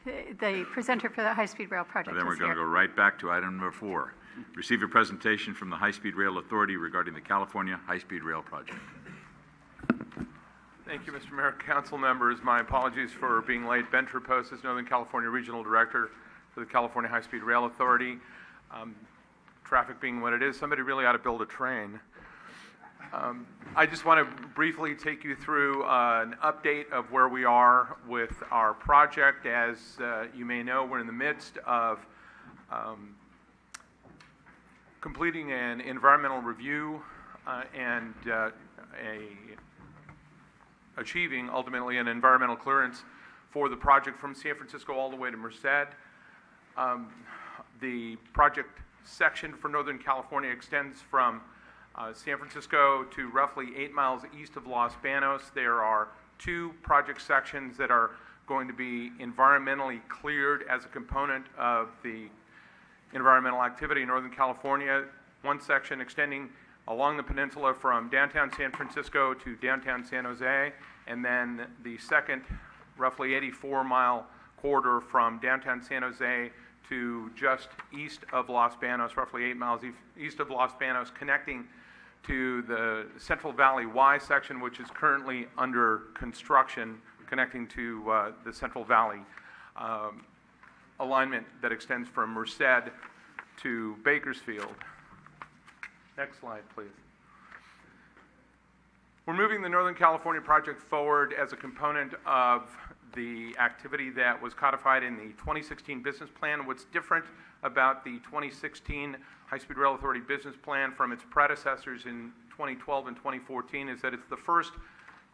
The presenter for the high-speed rail project Then we're going to go right back to item number 4. Receive a presentation from the High-Speed Rail Authority regarding the California High-Speed Rail Project. Thank you, Mr. Mayor, council members. My apologies for being late. Ben Trapos is Northern California Regional Director for the California High-Speed Rail Authority. Traffic being what it is, somebody really ought to build a train. I just want to briefly take you through an update of where we are with our project. As you may know, we're in the midst of completing an environmental review and achieving ultimately an environmental clearance for the project from San Francisco all the way to Merced. The project section for Northern California extends from San Francisco to roughly 8 miles east of Los Banos. There are 2 project sections that are going to be environmentally cleared as a component of the environmental activity in Northern California. One section extending along the peninsula from downtown San Francisco to downtown San Jose, and then the second roughly 84-mile corridor from downtown San Jose to just east of Los Banos, roughly 8 miles east of Los Banos, connecting to the Central Valley Y section, which is currently under construction, connecting to the Central Valley alignment that extends from Merced to Bakersfield. Next slide, please. We're moving the Northern California project forward as a component of the activity that was codified in the 2016 business plan. What's different about the 2016 High-Speed Rail Authority business plan from its predecessors in 2012 and 2014 is that it's the first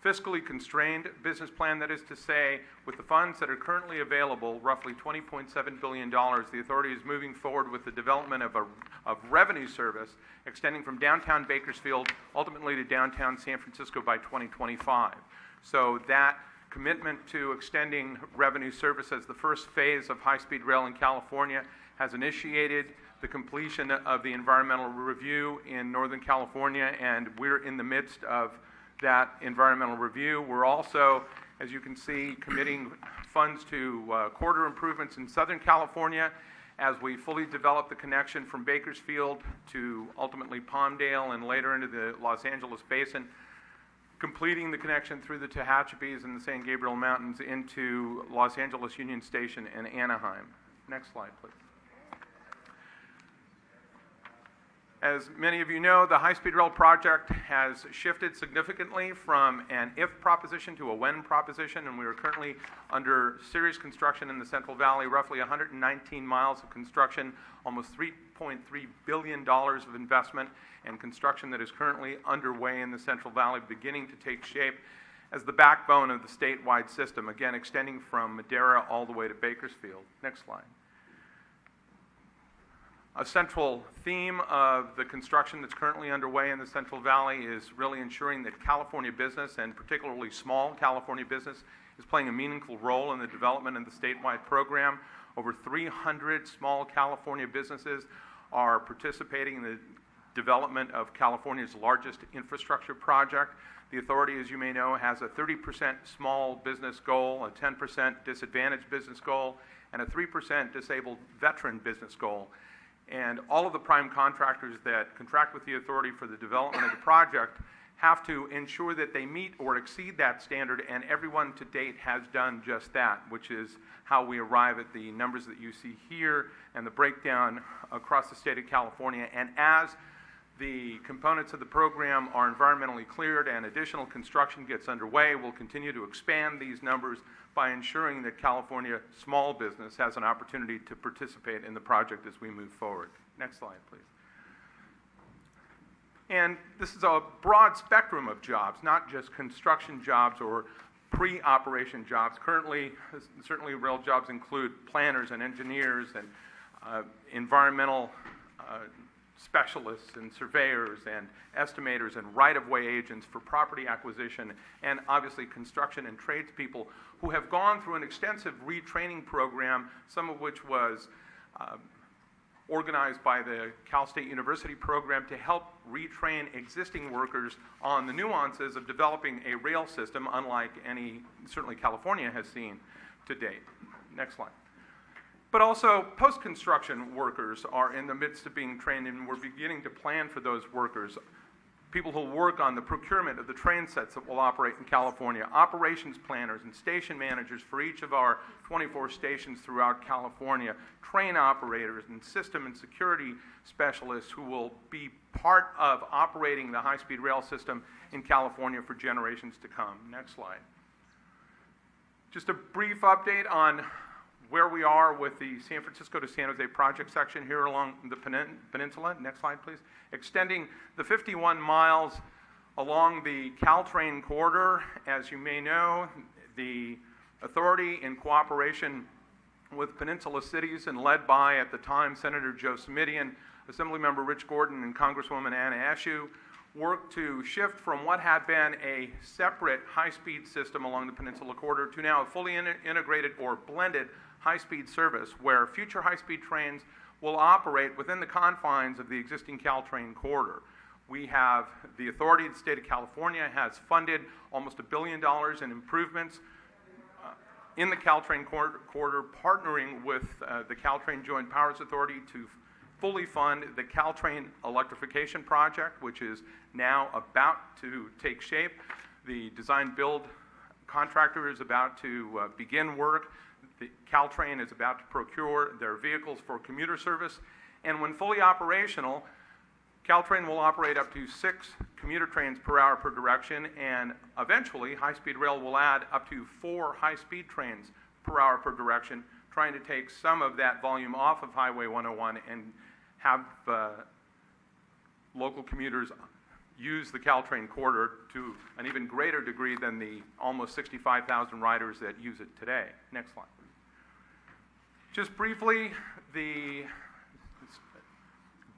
fiscally constrained business plan. That is to say, with the funds that are currently available, roughly $20.7 billion, the authority is moving forward with the development of revenue service extending from downtown Bakersfield ultimately to downtown San Francisco by 2025. So that commitment to extending revenue service as the first phase of high-speed rail in California has initiated the completion of the environmental review in Northern California, and we're in the midst of that environmental review. We're also, as you can see, committing funds to corridor improvements in Southern California as we fully develop the connection from Bakersfield to ultimately Palmdale and later into the Los Angeles Basin, completing the connection through the Tehachapi's and the San Gabriel Mountains into Los Angeles Union Station and Anaheim. Next slide, please. As many of you know, the high-speed rail project has shifted significantly from an if proposition to a when proposition, and we are currently under serious construction in the Central Valley, roughly 119 miles of construction, almost $3.3 billion of investment, and construction that is currently underway in the Central Valley, beginning to take shape as the backbone of the statewide system, again, extending from Madera all the way to Bakersfield. Next slide. A central theme of the construction that's currently underway in the Central Valley is really ensuring that California business, and particularly small California business, is playing a meaningful role in the development of the statewide program. Over 300 small California businesses are participating in the development of California's largest infrastructure project. The authority, as you may know, has a 30% small business goal, a 10% disadvantaged business goal, and a 3% disabled veteran business goal. And all of the prime contractors that contract with the authority for the development of the project have to ensure that they meet or exceed that standard, and everyone to date has done just that, which is how we arrive at the numbers that you see here and the breakdown across the state of California. And as the components of the program are environmentally cleared and additional construction gets underway, we'll continue to expand these numbers by ensuring that California small business has an opportunity to participate in the project as we move forward. Next slide, please. And this is a broad spectrum of jobs, not just construction jobs or pre-operation jobs. Currently, certainly rail jobs include planners and engineers and environmental specialists and surveyors and estimators and right-of-way agents for property acquisition, and obviously construction and tradespeople who have gone through an extensive retraining program, some of which was organized by the Cal State University program to help retrain existing workers on the nuances of developing a rail system unlike any certainly California has seen to date. Next slide. But also, post-construction workers are in the midst of being trained, and we're beginning to plan for those workers. People who work on the procurement of the train sets that will operate in California, operations planners and station managers for each of our 24 stations throughout California, train operators and system and security specialists who will be part of operating the high-speed rail system in California for generations to come. Next slide. Just a brief update on where we are with the San Francisco to San Jose project section here along the peninsula. Next slide, please. Extending the 51 miles along the Caltrain corridor. As you may know, the authority, in cooperation with Peninsula cities and led by, at the time, Senator Joe Simidian, Assemblymember Rich Gordon, and Congresswoman Anna Eshoo, worked to shift from what had been a separate high-speed system along the Peninsula corridor to now a fully integrated or blended high-speed service where future high-speed trains will operate within the confines of the existing Caltrain corridor. We have the authority of the state of California has funded almost $1 billion in improvements in the Caltrain corridor, partnering with the Caltrain Joint Powers Authority to fully fund the Caltrain electrification project, which is now about to take shape. The design-build contractor is about to begin work. The Caltrain is about to procure their vehicles for commuter service, and when fully operational, Caltrain will operate up to 6 commuter trains per hour per direction, and eventually high-speed rail will add up to 4 high-speed trains per hour per direction, trying to take some of that volume off of Highway 101 and have local commuters use the Caltrain corridor to an even greater degree than the almost 65,000 riders that use it today. Next slide. Just briefly, the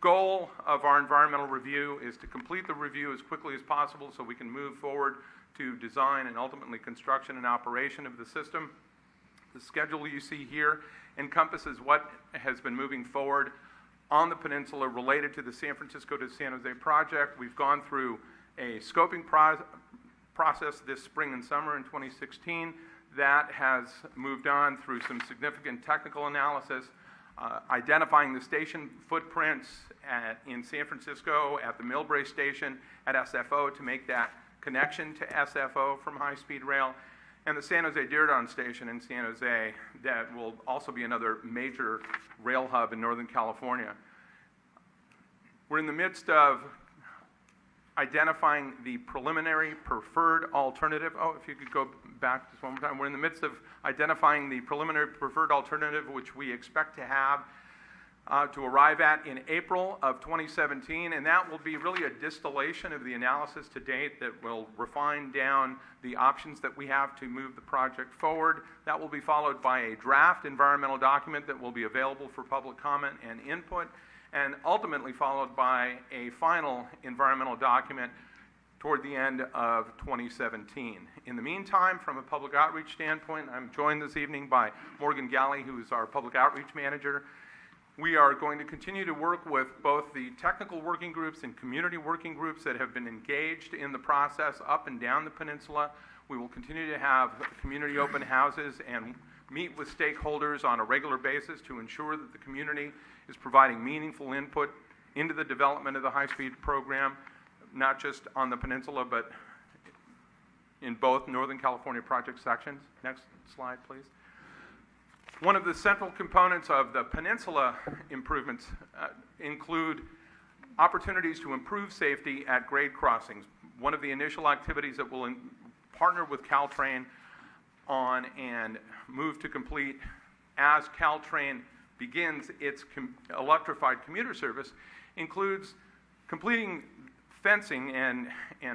goal of our environmental review is to complete the review as quickly as possible so we can move forward to design and ultimately construction and operation of the system. The schedule you see here encompasses what has been moving forward on the peninsula related to the San Francisco to San Jose project. We've gone through a scoping process this spring and summer in 2016 that has moved on through some significant technical analysis, identifying the station footprints in San Francisco at the Millbrae station at SFO to make that connection to SFO from high-speed rail, and the San Jose Diridon station in San Jose that will also be another major rail hub in Northern California. We're in the midst of identifying the preliminary preferred alternative. Oh, if you could go back just one more time. We're in the midst of identifying the preliminary preferred alternative, which we expect to have to arrive at in April of 2017, and that will be really a distillation of the analysis to date that will refine down the options that we have to move the project forward. That will be followed by a draft environmental document that will be available for public comment and input, and ultimately followed by a final environmental document toward the end of 2017. In the meantime, from a public outreach standpoint, I'm joined this evening by Morgan Galley, who is our public outreach manager. We are going to continue to work with both the technical working groups and community working groups that have been engaged in the process up and down the peninsula. We will continue to have community open houses and meet with stakeholders on a regular basis to ensure that the community is providing meaningful input into the development of the high-speed program, not just on the peninsula, but in both Northern California project sections. Next slide, please. One of the central components of the peninsula improvements include opportunities to improve safety at grade crossings. One of the initial activities that we'll partner with Caltrain on and move to complete as Caltrain begins its electrified commuter service includes completing fencing and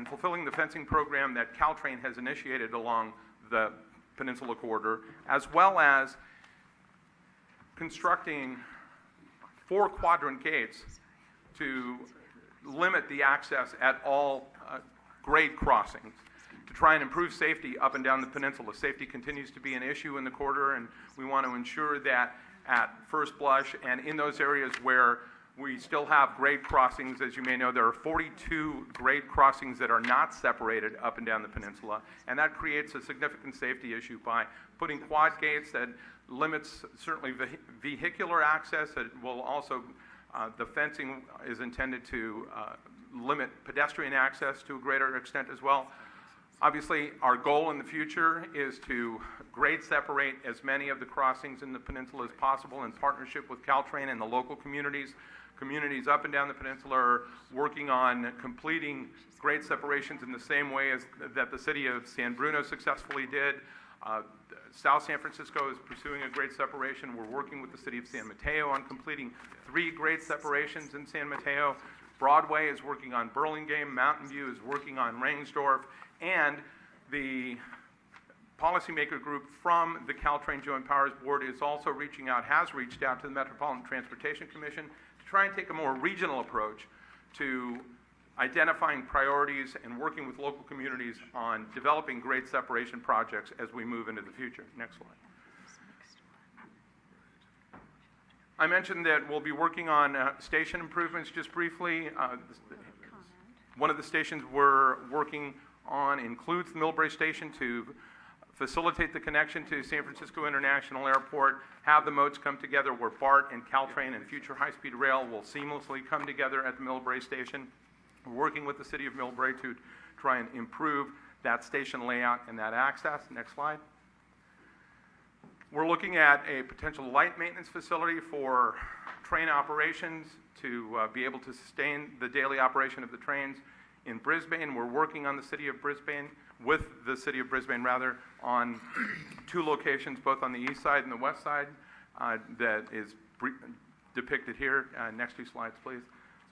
fulfilling the fencing program that Caltrain has initiated along the peninsula corridor, as well as constructing 4 quadrant gates to limit the access at all grade crossings to try and improve safety up and down the peninsula. Safety continues to be an issue in the corridor, and we want to ensure that at first blush and in those areas where We still have grade crossings. As you may know, there are 42 grade crossings that are not separated up and down the peninsula, and that creates a significant safety issue by putting quad gates that limits certainly vehicular access. It will also, the fencing is intended to limit pedestrian access to a greater extent as well. Obviously, our goal in the future is to grade separate as many of the crossings in the peninsula as possible in partnership with Caltrain and the local communities. Communities up and down the peninsula are working on completing grade separations in the same way as that the city of San Bruno successfully did. South San Francisco is pursuing a grade separation. We're working with the city of San Mateo on completing 3 grade separations in San Mateo. Broadway is working on Burlingame. Mountain View is working on Rengsdorf. And the policymaker group from the Caltrain Joint Powers Board is also has reached out to the Metropolitan Transportation Commission to try and take a more regional approach to identifying priorities and working with local communities on developing grade separation projects as we move into the future. Next slide. I mentioned that we'll be working on station improvements just briefly. One of the stations we're working on includes the Millbrae Station to facilitate the connection to San Francisco International Airport, have the modes come together where BART and Caltrain and future high-speed rail will seamlessly come together at the Millbrae Station. We're working with the city of Millbrae to try and improve that station layout and that access. Next slide. We're looking at a potential light maintenance facility for train operations to be able to sustain the daily operation of the trains in Brisbane. We're working on the city of Brisbane, with the city of Brisbane rather, on 2 locations, both on the east side and the west side, that is depicted here. Next 2 slides, please.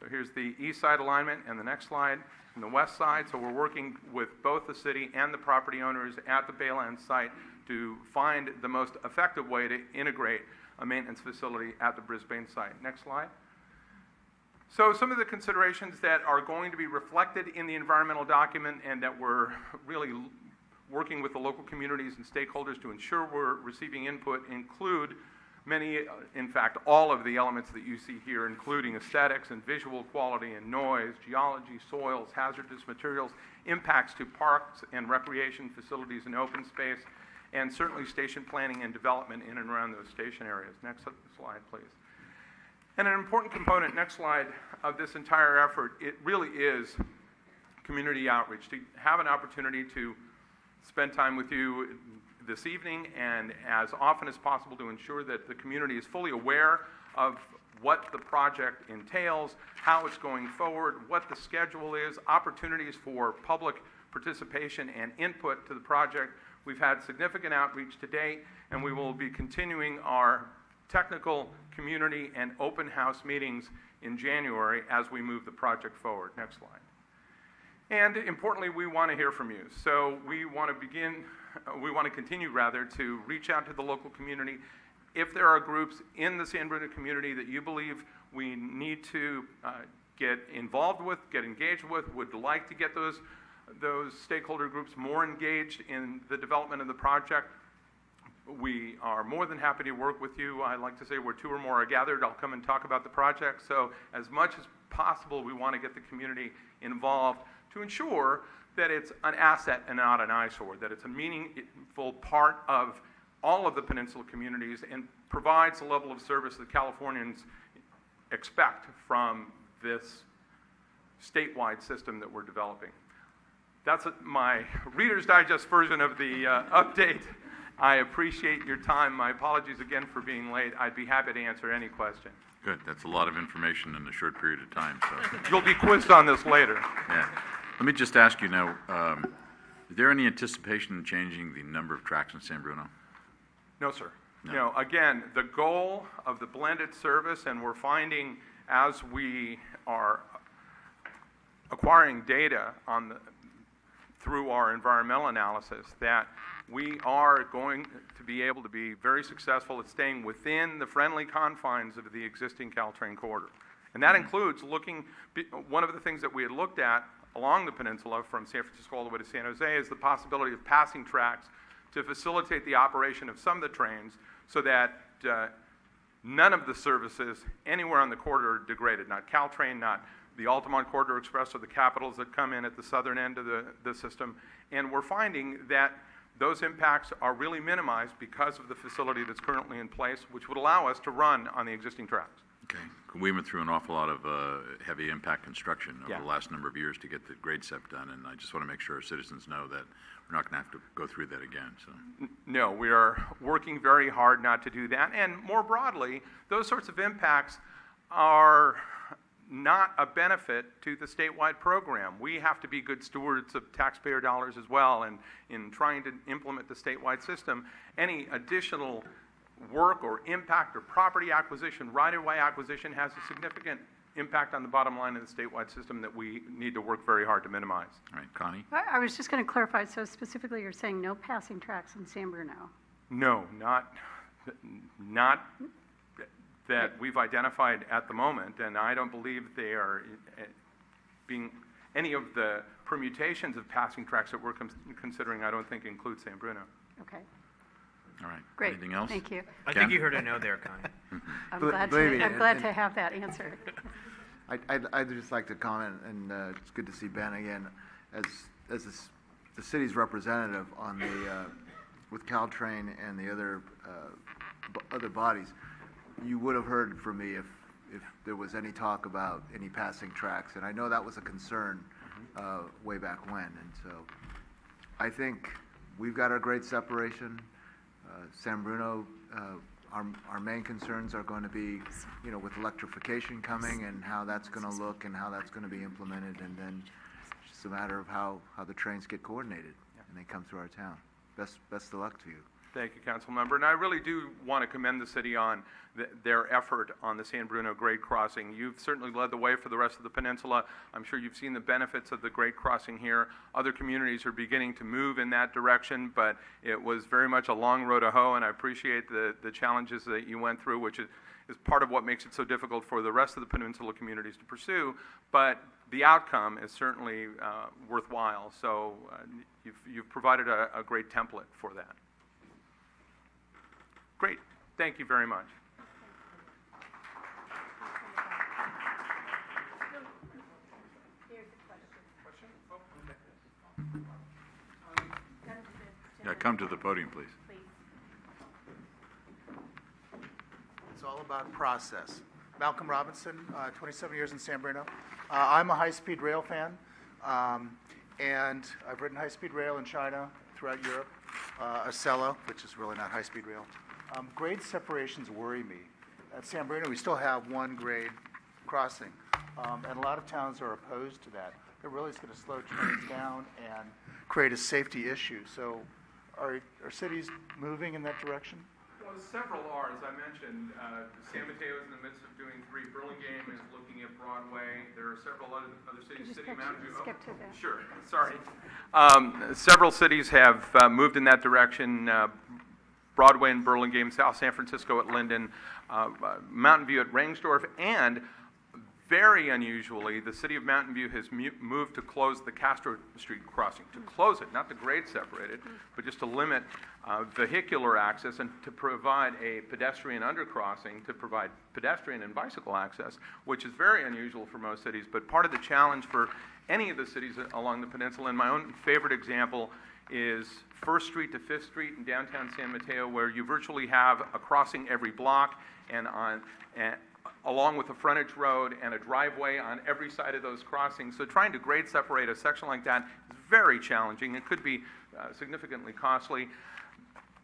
So here's the east side alignment, and the next slide, and the west side. So we're working with both the city and the property owners at the Bayland site to find the most effective way to integrate a maintenance facility at the Brisbane site. Next slide. So some of the considerations that are going to be reflected in the environmental document and that we're really working with the local communities and stakeholders to ensure we're receiving input include many, in fact, all of the elements that you see here, including aesthetics and visual quality and noise, geology, soils, hazardous materials, impacts to parks and recreation facilities and open space, and certainly station planning and development in and around those station areas. Next slide, please. And an important component, next slide, of this entire effort, it really is community outreach, to have an opportunity to spend time with you this evening and as often as possible to ensure that the community is fully aware of what the project entails, how it's going forward, what the schedule is, opportunities for public participation and input to the project. We've had significant outreach to date, and we will be continuing our technical, community, and open house meetings in January as we move the project forward. Next slide. And importantly, we want to hear from you. So we want to continue rather to reach out to the local community. If there are groups in the San Bruno community that you believe we need to get involved with, get engaged with, would like to get those stakeholder groups more engaged in the development of the project, we are more than happy to work with you. I like to say where 2 or more are gathered, I'll come and talk about the project. So as much as possible, we want to get the community involved to ensure that it's an asset and not an eyesore, that it's a meaningful part of all of the peninsula communities and provides the level of service that Californians expect from this statewide system that we're developing. That's my Reader's Digest version of the update. I appreciate your time. My apologies again for being late. I'd be happy to answer any question. Good. That's a lot of information in a short period of time. So. You'll be quizzed on this later. Yeah. Let me just ask you now, is there any anticipation in changing the number of tracks in San Bruno? No, sir. No. You know, again, the goal of the blended service, and we're finding as we are acquiring data through our environmental analysis, that we are going to be able to be very successful at staying within the friendly confines of the existing Caltrain corridor. And that includes one of the things that we had looked at along the peninsula from San Francisco all the way to San Jose is the possibility of passing tracks to facilitate the operation of some of the trains so that none of the services anywhere on the corridor are degraded, not Caltrain, not the Altamont Corridor Express or the Capitals that come in at the southern end of the system. And we're finding that those impacts are really minimized because of the facility that's currently in place, which would allow us to run on the existing tracks. Okay. We went through an awful lot of heavy impact construction over Yeah. the last number of years to get the grade step done, and I just want to make sure our citizens know that we're not going to have to go through that again. So, No, we are working very hard not to do that. And more broadly, those sorts of impacts are not a benefit to the statewide program. We have to be good stewards of taxpayer dollars as well, and in trying to implement the statewide system, any additional work or impact or property acquisition, right-of-way acquisition has a significant impact on the bottom line of the statewide system that we need to work very hard to minimize. all right, Connie? I was just going to clarify, so specifically you're saying no passing tracks in San Bruno? No, not that we've identified at the moment, and I don't believe they are being, any of the permutations of passing tracks that we're considering, I don't think include San Bruno. Okay, All right. great. Anything else? Thank you. I Ken? think you heard a no there, Connie. I'm Bel- glad believe me, to have that answer. I'd just like to comment, and it's good to see Ben again, as the city's representative on the, with Caltrain and the other bodies. You would have heard from me if there was any talk about any passing tracks, and I know that was a concern way back when, and so I think we've got our grade separation. San Bruno, our main concerns are going to be, with electrification coming and how that's going to look and how that's going to be implemented, and then it's just a matter of how the trains get coordinated and they come through our town. Best of luck to you. Thank you, Council Member. And I really do want to commend the city on their effort on the San Bruno grade crossing. You've certainly led the way for the rest of the peninsula. I'm sure you've seen the benefits of the grade crossing here. Other communities are beginning to move in that direction, but it was very much a long road to hoe, and I appreciate the challenges that you went through, which is part of what makes it so difficult for the rest of the peninsula communities to pursue. But the outcome is certainly worthwhile. So you've provided a great template for that. Great. Thank you very much. Yeah, come to the podium, please. It's all about process. Malcolm Robinson, 27 years in San Bruno. I'm a high-speed rail fan, and I've ridden high-speed rail in China, throughout Europe, Acela, which is really not high-speed rail. Grade separations worry me. At San Bruno, we still have one grade crossing, and a lot of towns are opposed to that. It really is going to slow trains down and create a safety issue. So are cities moving in that direction? Well, several are, as I mentioned. San Mateo is in the midst of doing 3. Burlingame is looking at Broadway. There are several other cities. City of Mountain View. Skip to that. Sure. Sorry. Several cities have moved in that direction. Broadway in Burlingame, South San Francisco at Linden, Mountain View at Rangsdorf, and very unusually, the city of Mountain View has moved to close the Castro Street crossing, to close it, not to grade separate it, but just to limit vehicular access and to provide a pedestrian undercrossing, to provide pedestrian and bicycle access, which is very unusual for most cities. But part of the challenge for any of the cities along the peninsula, and my own favorite example is 1st Street to 5th Street in downtown San Mateo, where you virtually have a crossing every block and along with a frontage road and a driveway on every side of those crossings. So trying to grade separate a section like that is very challenging. It could be significantly costly.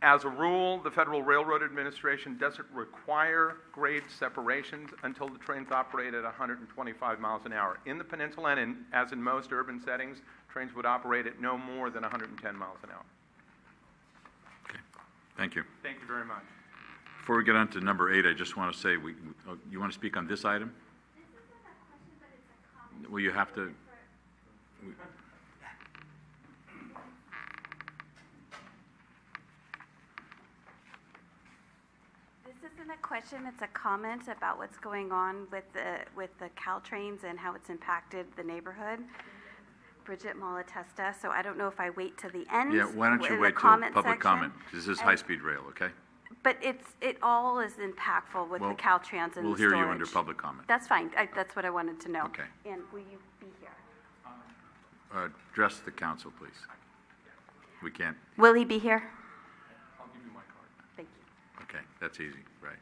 As a rule, the Federal Railroad Administration doesn't require grade separations until the trains operate at 125 miles an hour. In the peninsula, and as in most urban settings, trains would operate at no more than 110 miles an hour. Okay. Thank you. Thank you very much. Before we get on to number 8, I just want to say, you want to speak on this item? This isn't a question, but it's a comment. Well, you have to. This isn't a question, it's a comment about what's going on with the Caltrains and how it's impacted the neighborhood. Bridget Malatesta, so I don't know if I wait to the end. Yeah, why don't you in the wait till comment public section. comment? This is high-speed rail, okay? But it all is impactful with the Well, Caltrans and the We'll storage. hear you under public comment. That's fine. That's what I wanted to know. Okay. And will you be here? Address the council, please. We can't, Will he be here? I'll give you my card. Thank you. okay, that's easy, right.